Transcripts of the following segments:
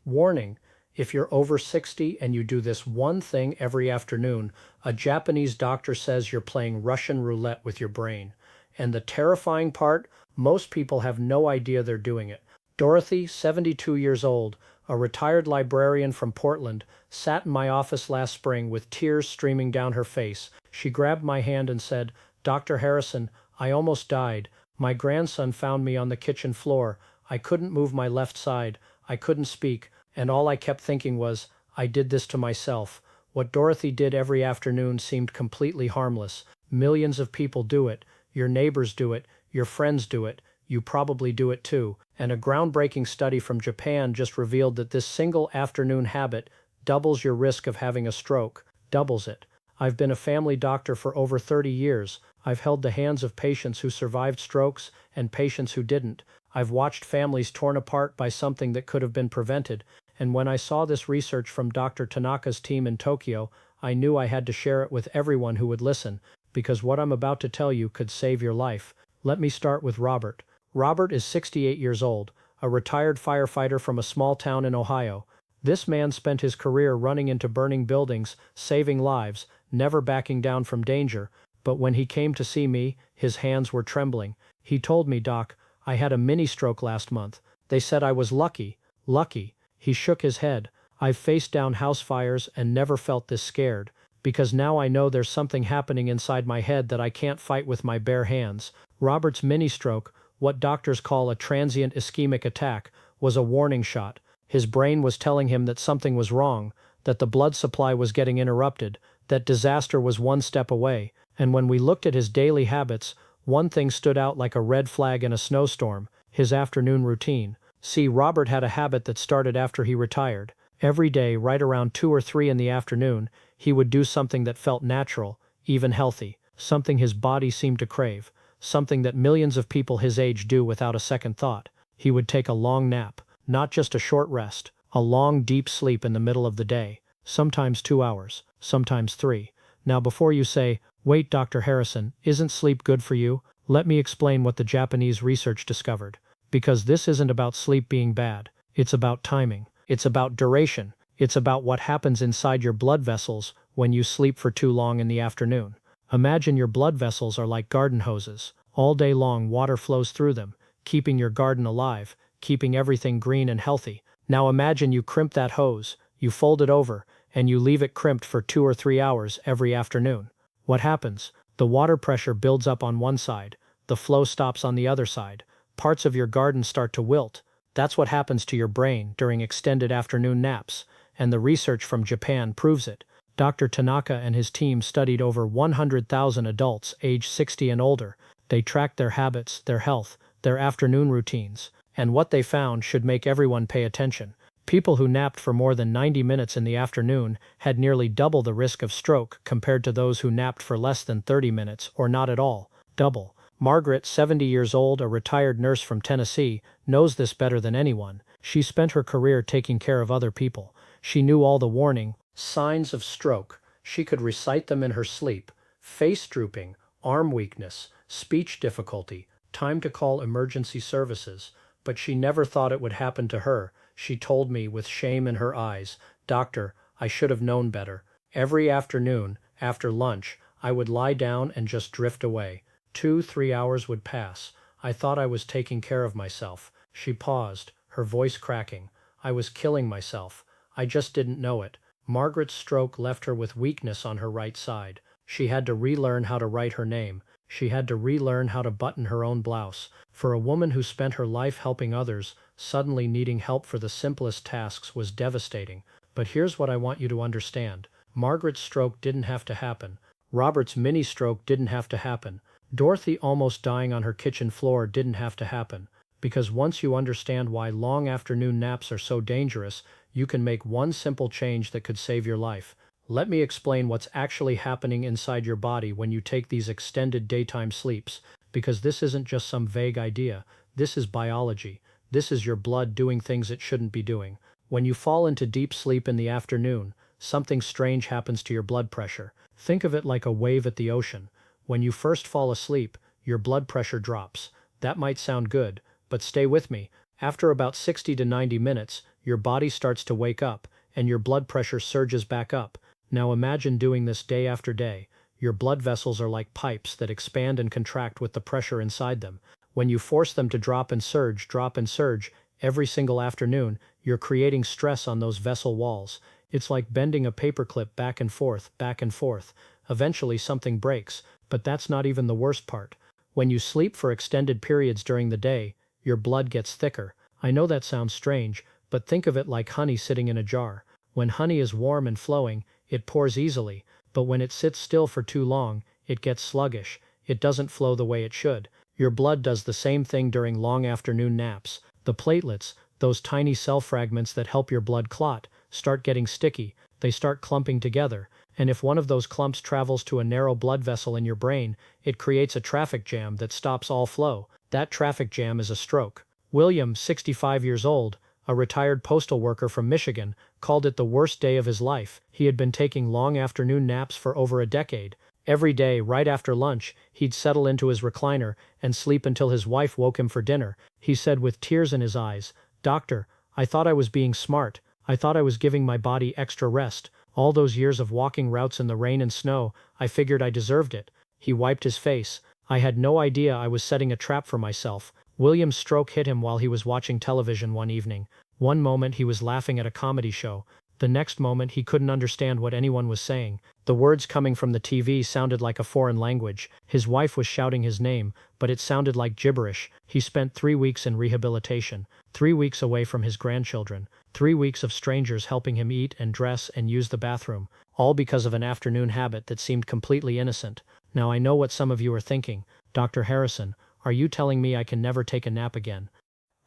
Warning: if you're over 60 and you do this one thing every afternoon, a Japanese doctor says you're playing Russian roulette with your brain. And the terrifying part, most people have no idea they're doing it. Dorothy, 72 years old, a retired librarian from Portland, sat in my office last spring with tears streaming down her face. She grabbed my hand and said, "Dr. Harrison, I almost died. My grandson found me on the kitchen floor. I couldn't move my left side. I couldn't speak. And all I kept thinking was, I did this to myself." What Dorothy did every afternoon seemed completely harmless. Millions of people do it. Your neighbors do it. Your friends do it. You probably do it too. And a groundbreaking study from Japan just revealed that this single afternoon habit doubles your risk of having a stroke. Doubles it. I've been a family doctor for over 30 years. I've held the hands of patients who survived strokes and patients who didn't. I've watched families torn apart by something that could have been prevented. And when I saw this research from Dr. Tanaka's team in Tokyo, I knew I had to share it with everyone who would listen, because what I'm about to tell you could save your life. Let me start with Robert. Robert is 68 years old, a retired firefighter from a small town in Ohio. This man spent his career running into burning buildings, saving lives, never backing down from danger. But when he came to see me, his hands were trembling. He told me, "Doc, I had a mini-stroke last month. They said I was lucky." Lucky. He shook his head. "I've faced down house fires and never felt this scared, because now I know there's something happening inside my head that I can't fight with my bare hands." Robert's mini-stroke, what doctors call a transient ischemic attack, was a warning shot. His brain was telling him that something was wrong, that the blood supply was getting interrupted, that disaster was one step away. And when we looked at his daily habits, one thing stood out like a red flag in a snowstorm: his afternoon routine. See, Robert had a habit that started after he retired. Every day, right around 2 or 3 in the afternoon, he would do something that felt natural, even healthy, something his body seemed to crave, something that millions of people his age do without a second thought. He would take a long nap, not just a short rest, a long, deep sleep in the middle of the day, sometimes 2 hours, sometimes 3. Now before you say, "Wait, Dr. Harrison, isn't sleep good for you?" let me explain what the Japanese research discovered. Because this isn't about sleep being bad, it's about timing, it's about duration, it's about what happens inside your blood vessels when you sleep for too long in the afternoon. Imagine your blood vessels are like garden hoses. All day long water flows through them, keeping your garden alive, keeping everything green and healthy. Now imagine you crimp that hose, you fold it over, and you leave it crimped for 2 or 3 hours every afternoon. What happens? The water pressure builds up on one side, the flow stops on the other side. Parts of your garden start to wilt. That's what happens to your brain during extended afternoon naps, and the research from Japan proves it. Dr. Tanaka and his team studied over 100,000 adults aged 60 and older. They tracked their habits, their health, their afternoon routines, and what they found should make everyone pay attention. People who napped for more than 90 minutes in the afternoon had nearly double the risk of stroke compared to those who napped for less than 30 minutes or not at all. Double. Margaret, 70 years old, a retired nurse from Tennessee, knows this better than anyone. She spent her career taking care of other people. She knew all the warning signs of stroke. She could recite them in her sleep: face drooping, arm weakness, speech difficulty, time to call emergency services. But she never thought it would happen to her. She told me with shame in her eyes, "Doctor, I should have known better." Every afternoon, after lunch, I would lie down and just drift away. 2, 3 hours would pass. I thought I was taking care of myself. She paused, her voice cracking. I was killing myself. I just didn't know it. Margaret's stroke left her with weakness on her right side. She had to relearn how to write her name. She had to relearn how to button her own blouse. For a woman who spent her life helping others, suddenly needing help for the simplest tasks was devastating. But here's what I want you to understand. Margaret's stroke didn't have to happen. Robert's mini-stroke didn't have to happen. Dorothy almost dying on her kitchen floor didn't have to happen. Because once you understand why long afternoon naps are so dangerous, you can make one simple change that could save your life. Let me explain what's actually happening inside your body when you take these extended daytime sleeps, because this isn't just some vague idea. This is biology. This is your blood doing things it shouldn't be doing. When you fall into deep sleep in the afternoon, something strange happens to your blood pressure. Think of it like a wave at the ocean. When you first fall asleep, your blood pressure drops. That might sound good, but stay with me. After about 60 to 90 minutes, your body starts to wake up, and your blood pressure surges back up. Now imagine doing this day after day. Your blood vessels are like pipes that expand and contract with the pressure inside them. When you force them to drop and surge, every single afternoon, you're creating stress on those vessel walls. It's like bending a paperclip back and forth, back and forth. Eventually something breaks, but that's not even the worst part. When you sleep for extended periods during the day, your blood gets thicker. I know that sounds strange, but think of it like honey sitting in a jar. When honey is warm and flowing, it pours easily, but when it sits still for too long, it gets sluggish. It doesn't flow the way it should. Your blood does the same thing during long afternoon naps. The platelets, those tiny cell fragments that help your blood clot, start getting sticky. They start clumping together, and if one of those clumps travels to a narrow blood vessel in your brain, it creates a traffic jam that stops all flow. That traffic jam is a stroke. William, 65 years old, a retired postal worker from Michigan, called it the worst day of his life. He had been taking long afternoon naps for over a decade. Every day, right after lunch, he'd settle into his recliner and sleep until his wife woke him for dinner. He said with tears in his eyes, "Doctor, I thought I was being smart. I thought I was giving my body extra rest. All those years of walking routes in the rain and snow, I figured I deserved it." He wiped his face. "I had no idea I was setting a trap for myself." William's stroke hit him while he was watching television one evening. One moment he was laughing at a comedy show. The next moment he couldn't understand what anyone was saying. The words coming from the TV sounded like a foreign language. His wife was shouting his name, but it sounded like gibberish. He spent 3 weeks in rehabilitation, 3 weeks away from his grandchildren, 3 weeks of strangers helping him eat and dress and use the bathroom, all because of an afternoon habit that seemed completely innocent. Now I know what some of you are thinking. Dr. Harrison, are you telling me I can never take a nap again?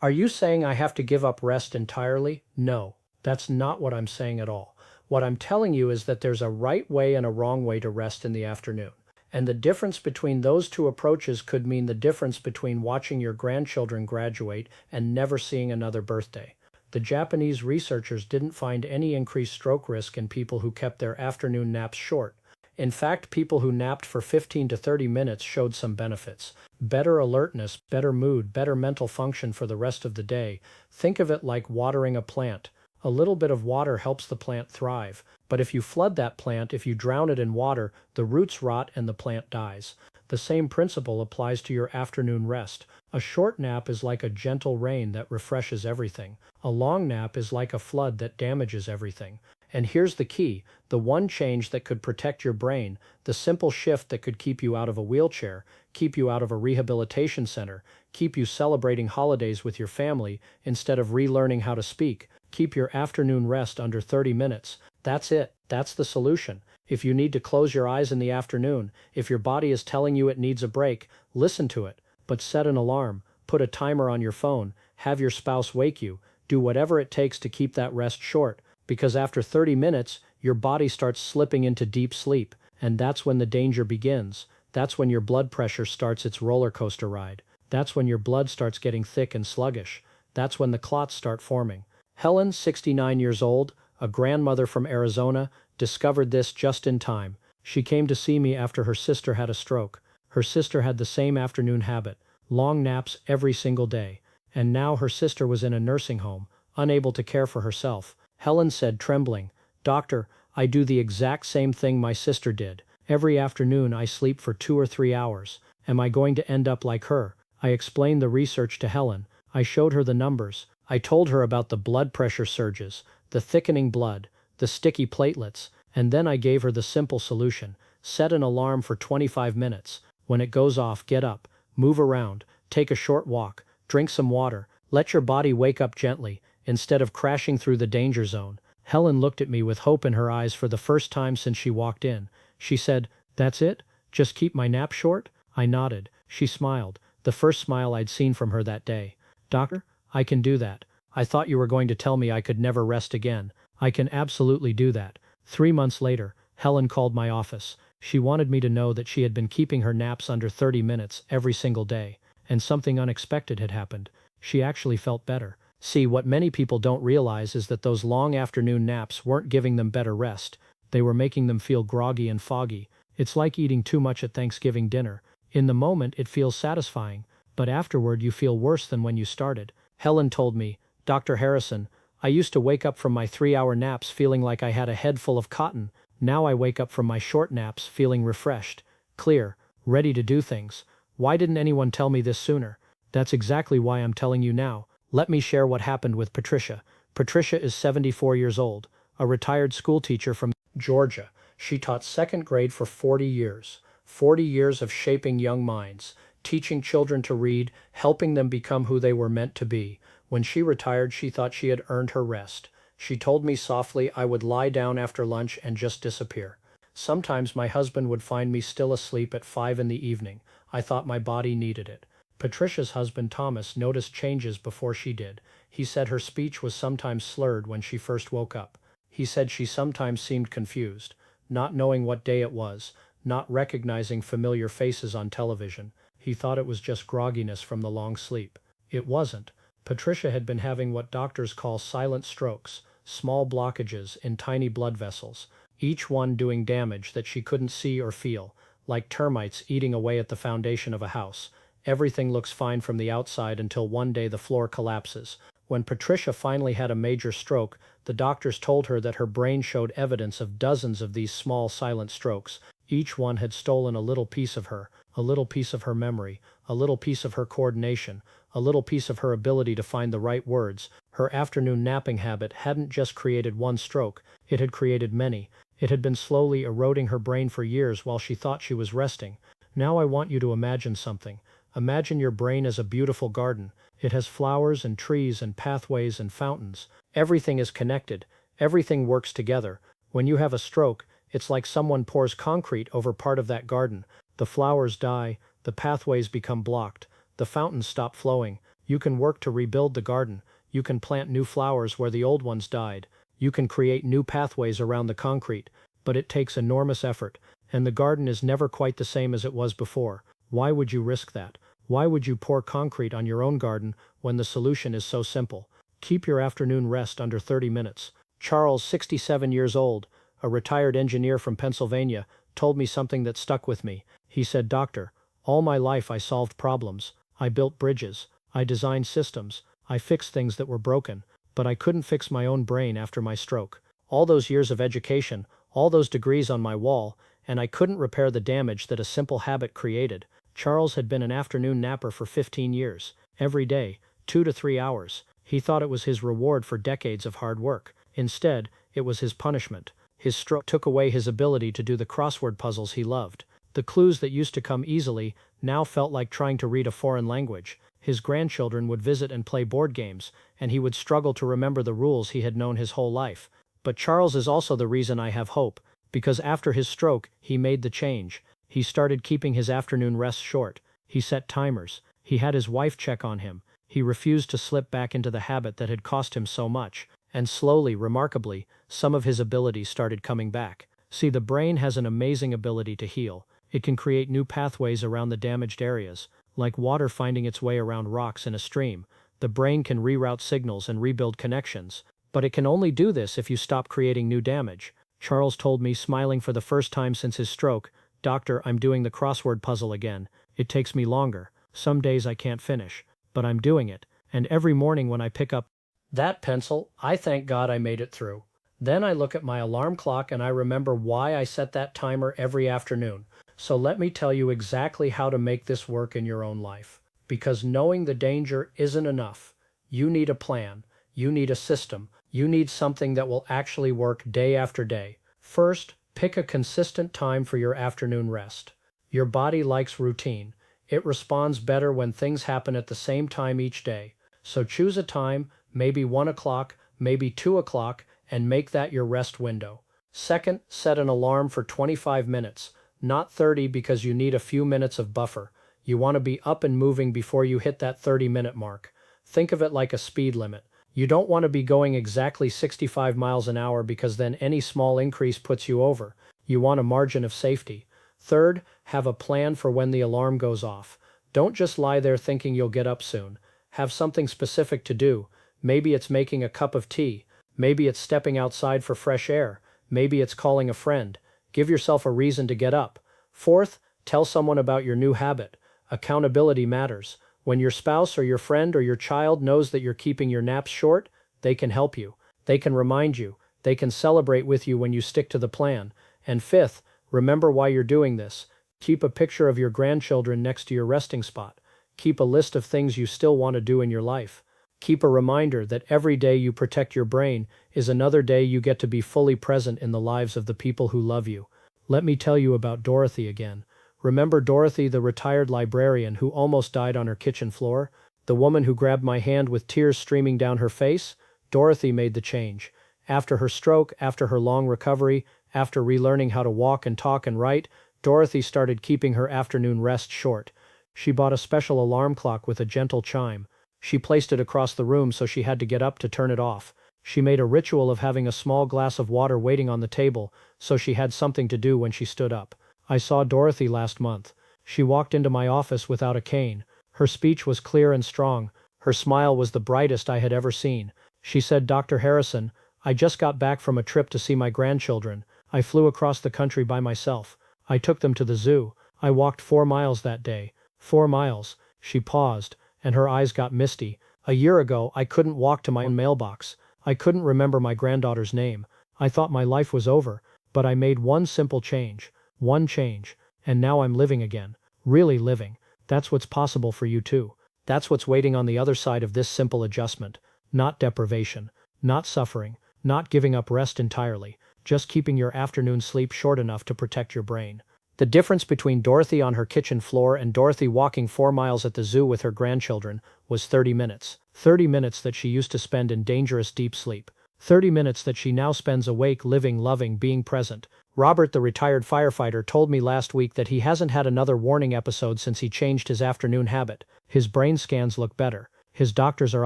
Are you saying I have to give up rest entirely? No, that's not what I'm saying at all. What I'm telling you is that there's a right way and a wrong way to rest in the afternoon. And the difference between those two approaches could mean the difference between watching your grandchildren graduate and never seeing another birthday. The Japanese researchers didn't find any increased stroke risk in people who kept their afternoon naps short. In fact, people who napped for 15 to 30 minutes showed some benefits. Better alertness, better mood, better mental function for the rest of the day. Think of it like watering a plant. A little bit of water helps the plant thrive, but if you flood that plant, if you drown it in water, the roots rot and the plant dies. The same principle applies to your afternoon rest. A short nap is like a gentle rain that refreshes everything. A long nap is like a flood that damages everything. And here's the key, the one change that could protect your brain, the simple shift that could keep you out of a wheelchair, keep you out of a rehabilitation center, keep you celebrating holidays with your family instead of relearning how to speak, keep your afternoon rest under 30 minutes. That's it. That's the solution. If you need to close your eyes in the afternoon, if your body is telling you it needs a break, listen to it. But set an alarm, put a timer on your phone, have your spouse wake you, do whatever it takes to keep that rest short. Because after 30 minutes, your body starts slipping into deep sleep, and that's when the danger begins. That's when your blood pressure starts its roller coaster ride. That's when your blood starts getting thick and sluggish. That's when the clots start forming. Helen, 69 years old, a grandmother from Arizona, discovered this just in time. She came to see me after her sister had a stroke. Her sister had the same afternoon habit, long naps every single day. And now her sister was in a nursing home, unable to care for herself. Helen said, trembling, "Doctor, I do the exact same thing my sister did. Every afternoon I sleep for 2 or 3 hours. Am I going to end up like her?" I explained the research to Helen. I showed her the numbers. I told her about the blood pressure surges, the thickening blood, the sticky platelets, and then I gave her the simple solution. Set an alarm for 25 minutes. When it goes off, get up, move around, take a short walk, drink some water, let your body wake up gently, instead of crashing through the danger zone. Helen looked at me with hope in her eyes for the first time since she walked in. She said, "That's it? Just keep my nap short?" I nodded. She smiled, the first smile I'd seen from her that day. "Doctor, I can do that. I thought you were going to tell me I could never rest again. I can absolutely do that." 3 months later, Helen called my office. She wanted me to know that she had been keeping her naps under 30 minutes every single day, and something unexpected had happened. She actually felt better. See, what many people don't realize is that those long afternoon naps weren't giving them better rest. They were making them feel groggy and foggy. It's like eating too much at Thanksgiving dinner. In the moment, it feels satisfying, but afterward you feel worse than when you started. Helen told me, "Dr. Harrison, I used to wake up from my 3-hour naps feeling like I had a head full of cotton. Now I wake up from my short naps feeling refreshed, clear, ready to do things. Why didn't anyone tell me this sooner?" That's exactly why I'm telling you now. Let me share what happened with Patricia. Patricia is 74 years old, a retired schoolteacher from Georgia. She taught second grade for 40 years. 40 years of shaping young minds, teaching children to read, helping them become who they were meant to be. When she retired, she thought she had earned her rest. She told me softly I would lie down after lunch and just disappear. Sometimes my husband would find me still asleep at 5 in the evening. I thought my body needed it. Patricia's husband Thomas noticed changes before she did. He said her speech was sometimes slurred when she first woke up. He said she sometimes seemed confused, not knowing what day it was, not recognizing familiar faces on television. He thought it was just grogginess from the long sleep. It wasn't. Patricia had been having what doctors call silent strokes, small blockages in tiny blood vessels, each one doing damage that she couldn't see or feel, like termites eating away at the foundation of a house. Everything looks fine from the outside until one day the floor collapses. When Patricia finally had a major stroke, the doctors told her that her brain showed evidence of dozens of these small silent strokes. Each one had stolen a little piece of her, a little piece of her memory, a little piece of her coordination, a little piece of her ability to find the right words. Her afternoon napping habit hadn't just created one stroke, it had created many. It had been slowly eroding her brain for years while she thought she was resting. Now I want you to imagine something. Imagine your brain as a beautiful garden. It has flowers and trees and pathways and fountains. Everything is connected. Everything works together. When you have a stroke, it's like someone pours concrete over part of that garden. The flowers die, the pathways become blocked, the fountains stop flowing. You can work to rebuild the garden. You can plant new flowers where the old ones died. You can create new pathways around the concrete, but it takes enormous effort, and the garden is never quite the same as it was before. Why would you risk that? Why would you pour concrete on your own garden when the solution is so simple? Keep your afternoon rest under 30 minutes. Charles, 67 years old, a retired engineer from Pennsylvania, told me something that stuck with me. He said, "Doctor, all my life I solved problems. I built bridges. I designed systems. I fixed things that were broken, but I couldn't fix my own brain after my stroke. All those years of education, all those degrees on my wall, and I couldn't repair the damage that a simple habit created." Charles had been an afternoon napper for 15 years, every day, 2 to 3 hours. He thought it was his reward for decades of hard work. Instead, it was his punishment. His stroke took away his ability to do the crossword puzzles he loved. The clues that used to come easily now felt like trying to read a foreign language. His grandchildren would visit and play board games, and he would struggle to remember the rules he had known his whole life. But Charles is also the reason I have hope, because after his stroke, he made the change. He started keeping his afternoon rest short. He set timers. He had his wife check on him. He refused to slip back into the habit that had cost him so much. And slowly, remarkably, some of his abilities started coming back. See, the brain has an amazing ability to heal. It can create new pathways around the damaged areas, like water finding its way around rocks in a stream. The brain can reroute signals and rebuild connections. But it can only do this if you stop creating new damage. Charles told me, smiling for the first time since his stroke, "Doctor, I'm doing the crossword puzzle again. It takes me longer. Some days I can't finish. But I'm doing it. And every morning when I pick up that pencil, I thank God I made it through. Then I look at my alarm clock and I remember why I set that timer every afternoon. So let me tell you exactly how to make this work in your own life. Because knowing the danger isn't enough. You need a plan. You need a system. You need something that will actually work day after day. First, pick a consistent time for your afternoon rest. Your body likes routine. It responds better when things happen at the same time each day. So choose a time, maybe 1 o'clock, maybe 2 o'clock, and make that your rest window. Second, set an alarm for 25 minutes, not 30 because you need a few minutes of buffer. You want to be up and moving before you hit that 30-minute mark. Think of it like a speed limit. You don't want to be going exactly 65 miles an hour because then any small increase puts you over. You want a margin of safety. Third, have a plan for when the alarm goes off. Don't just lie there thinking you'll get up soon. Have something specific to do. Maybe it's making a cup of tea. Maybe it's stepping outside for fresh air. Maybe it's calling a friend. Give yourself a reason to get up. Fourth, tell someone about your new habit. Accountability matters. When your spouse or your friend or your child knows that you're keeping your naps short, they can help you. They can remind you. They can celebrate with you when you stick to the plan. And fifth, remember why you're doing this. Keep a picture of your grandchildren next to your resting spot. Keep a list of things you still want to do in your life. Keep a reminder that every day you protect your brain is another day you get to be fully present in the lives of the people who love you. Let me tell you about Dorothy again. Remember Dorothy, the retired librarian who almost died on her kitchen floor? The woman who grabbed my hand with tears streaming down her face? Dorothy made the change. After her stroke, after her long recovery, after relearning how to walk and talk and write, Dorothy started keeping her afternoon rest short. She bought a special alarm clock with a gentle chime. She placed it across the room so she had to get up to turn it off. She made a ritual of having a small glass of water waiting on the table so she had something to do when she stood up. I saw Dorothy last month. She walked into my office without a cane. Her speech was clear and strong. Her smile was the brightest I had ever seen. She said, "Dr. Harrison, I just got back from a trip to see my grandchildren. I flew across the country by myself. I took them to the zoo. I walked 4 miles that day. 4 miles." She paused, and her eyes got misty. "A year ago, I couldn't walk to my own mailbox. I couldn't remember my granddaughter's name. I thought my life was over, but I made one simple change. One change. And now I'm living again. Really living. That's what's possible for you too. That's what's waiting on the other side of this simple adjustment. Not deprivation. Not suffering. Not giving up rest entirely. Just keeping your afternoon sleep short enough to protect your brain." The difference between Dorothy on her kitchen floor and Dorothy walking 4 miles at the zoo with her grandchildren was 30 minutes. 30 minutes that she used to spend in dangerous deep sleep. 30 minutes that she now spends awake, living, loving, being present. Robert, the retired firefighter, told me last week that he hasn't had another warning episode since he changed his afternoon habit. His brain scans look better. His doctors are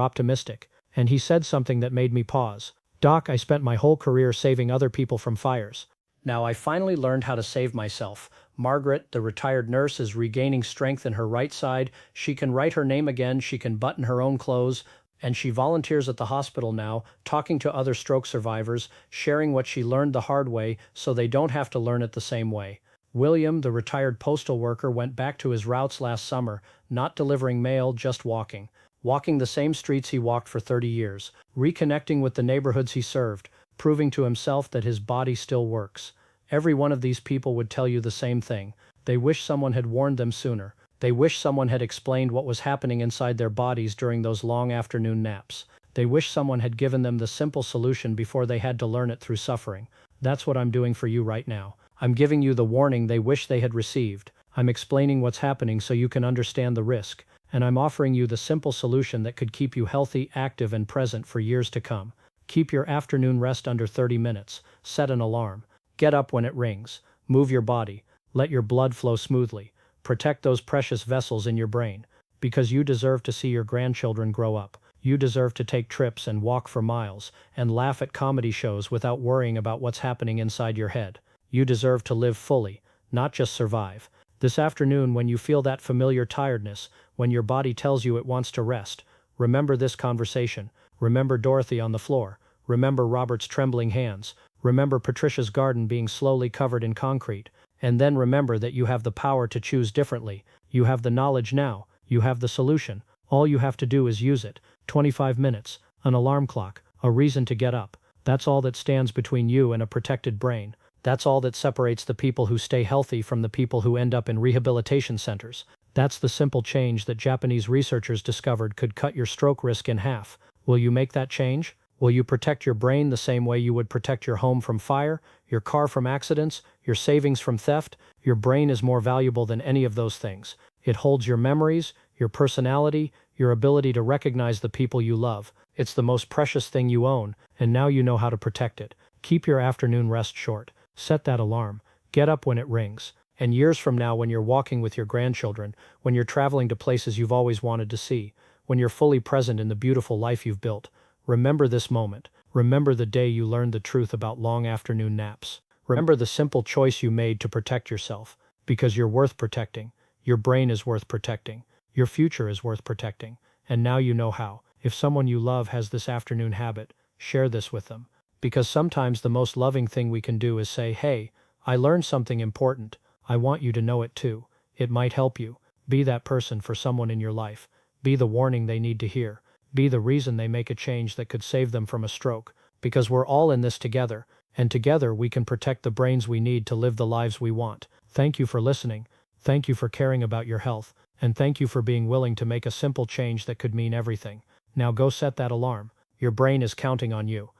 optimistic. And he said something that made me pause. "Doc, I spent my whole career saving other people from fires. Now I finally learned how to save myself." Margaret, the retired nurse, is regaining strength in her right side. She can write her name again, she can button her own clothes, and she volunteers at the hospital now, talking to other stroke survivors, sharing what she learned the hard way so they don't have to learn it the same way. William, the retired postal worker, went back to his routes last summer, not delivering mail, just walking. Walking the same streets he walked for 30 years, reconnecting with the neighborhoods he served, proving to himself that his body still works. Every one of these people would tell you the same thing. They wish someone had warned them sooner. They wish someone had explained what was happening inside their bodies during those long afternoon naps. They wish someone had given them the simple solution before they had to learn it through suffering. That's what I'm doing for you right now. I'm giving you the warning they wish they had received. I'm explaining what's happening so you can understand the risk. And I'm offering you the simple solution that could keep you healthy, active, and present for years to come. Keep your afternoon rest under 30 minutes. Set an alarm. Get up when it rings. Move your body. Let your blood flow smoothly. Protect those precious vessels in your brain. Because you deserve to see your grandchildren grow up. You deserve to take trips and walk for miles, and laugh at comedy shows without worrying about what's happening inside your head. You deserve to live fully, not just survive. This afternoon, when you feel that familiar tiredness, when your body tells you it wants to rest, remember this conversation. Remember Dorothy on the floor. Remember Robert's trembling hands. Remember Patricia's garden being slowly covered in concrete. And then remember that you have the power to choose differently. You have the knowledge now. You have the solution. All you have to do is use it. 25 minutes, an alarm clock, a reason to get up. That's all that stands between you and a protected brain. That's all that separates the people who stay healthy from the people who end up in rehabilitation centers. That's the simple change that Japanese researchers discovered could cut your stroke risk in half. Will you make that change? Will you protect your brain the same way you would protect your home from fire, your car from accidents, your savings from theft? Your brain is more valuable than any of those things. It holds your memories, your personality, your ability to recognize the people you love. It's the most precious thing you own, and now you know how to protect it. Keep your afternoon rest short. Set that alarm. Get up when it rings. And years from now, when you're walking with your grandchildren, when you're traveling to places you've always wanted to see, when you're fully present in the beautiful life you've built, remember this moment. Remember the day you learned the truth about long afternoon naps. Remember the simple choice you made to protect yourself, because you're worth protecting. Your brain is worth protecting. Your future is worth protecting. And now you know how. If someone you love has this afternoon habit, share this with them. Because sometimes the most loving thing we can do is say, "Hey, I learned something important. I want you to know it too. It might help you." Be that person for someone in your life. Be the warning they need to hear. Be the reason they make a change that could save them from a stroke. Because we're all in this together, and together we can protect the brains we need to live the lives we want. Thank you for listening. Thank you for caring about your health. And thank you for being willing to make a simple change that could mean everything. Now go set that alarm. Your brain is counting on you.